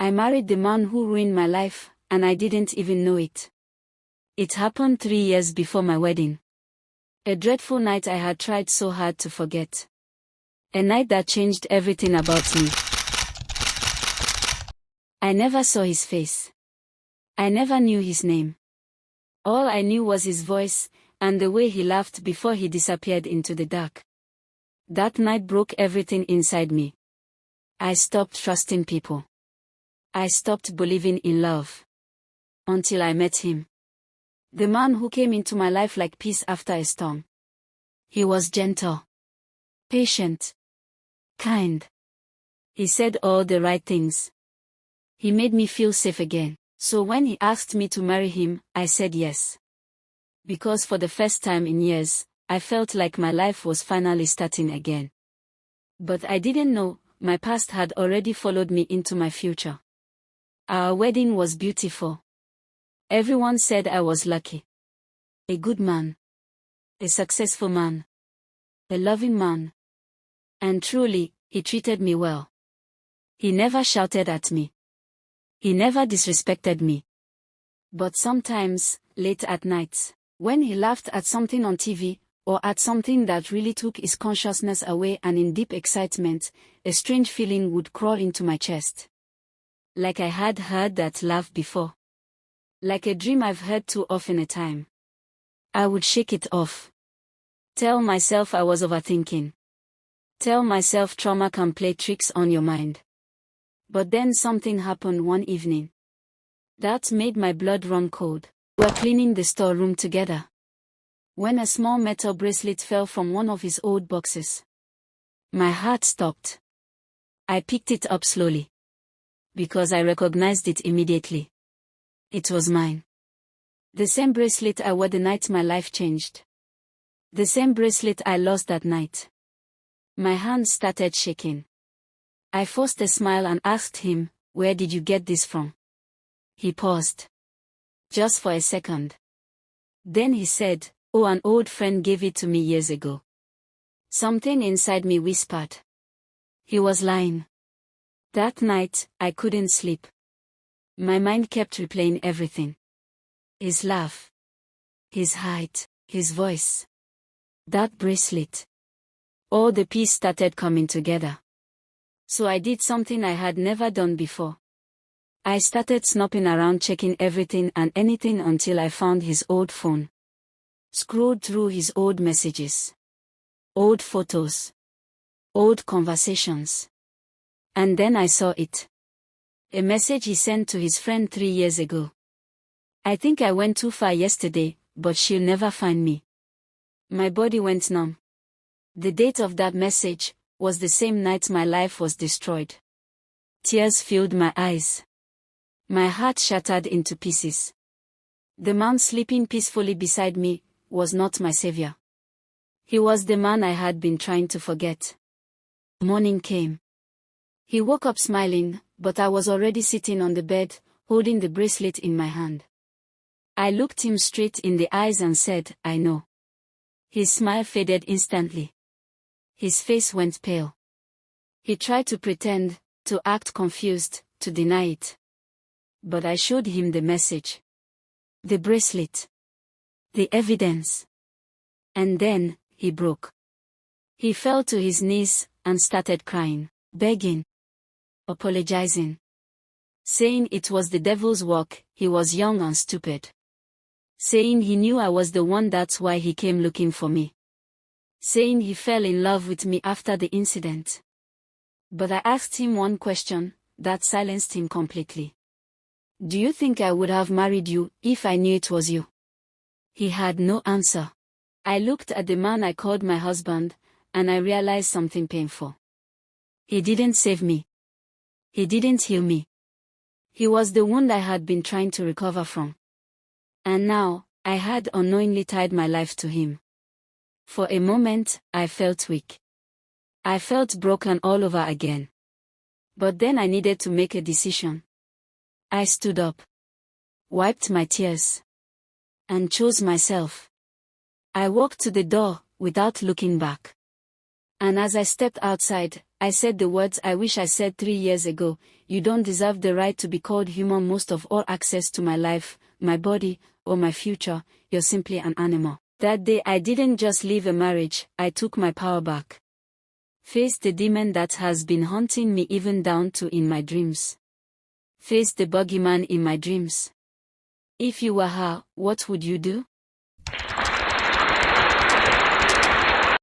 I married the man who ruined my life, and I didn't even know it. It happened 3 years before my wedding. A dreadful night I had tried so hard to forget. A night that changed everything about me. I never saw his face. I never knew his name. All I knew was his voice, and the way he laughed before he disappeared into the dark. That night broke everything inside me. I stopped trusting people. I stopped believing in love. Until I met him. The man who came into my life like peace after a storm. He was gentle. Patient. Kind. He said all the right things. He made me feel safe again. So when he asked me to marry him, I said yes. Because for the first time in years, I felt like my life was finally starting again. But I didn't know, my past had already followed me into my future. Our wedding was beautiful. Everyone said I was lucky. A good man. A successful man. A loving man. And truly, he treated me well. He never shouted at me. He never disrespected me. But sometimes, late at night, when he laughed at something on TV, or at something that really took his consciousness away, and in deep excitement, a strange feeling would crawl into my chest. Like I had heard that laugh before. Like a dream I've heard too often a time. I would shake it off. Tell myself I was overthinking. Tell myself trauma can play tricks on your mind. But then something happened one evening. That made my blood run cold. We were cleaning the storeroom together. When a small metal bracelet fell from one of his old boxes. My heart stopped. I picked it up slowly. Because I recognized it immediately. It was mine. The same bracelet I wore the night my life changed. The same bracelet I lost that night. My hands started shaking. I forced a smile and asked him, "Where did you get this from?" He paused. Just for a second. Then he said, "Oh, an old friend gave it to me years ago." Something inside me whispered. He was lying. That night, I couldn't sleep. My mind kept replaying everything. His laugh. His height. His voice. That bracelet. All the pieces started coming together. So I did something I had never done before. I started snooping around, checking everything and anything until I found his old phone. Scrolled through his old messages. Old photos. Old conversations. And then I saw it. A message he sent to his friend 3 years ago. "I think I went too far yesterday, but she'll never find me." My body went numb. The date of that message was the same night my life was destroyed. Tears filled my eyes. My heart shattered into pieces. The man sleeping peacefully beside me was not my savior. He was the man I had been trying to forget. Morning came. He woke up smiling, but I was already sitting on the bed, holding the bracelet in my hand. I looked him straight in the eyes and said, "I know." His smile faded instantly. His face went pale. He tried to pretend, to act confused, to deny it. But I showed him the message. The bracelet. The evidence. And then, he broke. He fell to his knees, and started crying, begging. Apologizing. Saying it was the devil's work, he was young and stupid. Saying he knew I was the one, that's why he came looking for me. Saying he fell in love with me after the incident. But I asked him one question, that silenced him completely. "Do you think I would have married you, if I knew it was you?" He had no answer. I looked at the man I called my husband, and I realized something painful. He didn't save me. He didn't heal me. He was the wound I had been trying to recover from. And now, I had unknowingly tied my life to him. For a moment, I felt weak. I felt broken all over again. But then I needed to make a decision. I stood up. Wiped my tears. And chose myself. I walked to the door, without looking back. And as I stepped outside, I said the words I wish I said 3 years ago: you don't deserve the right to be called human, most of all access to my life, my body, or my future. You're simply an animal. That day I didn't just leave a marriage, I took my power back. Faced the demon that has been haunting me even down to in my dreams. Faced the boogeyman in my dreams. If you were her, what would you do?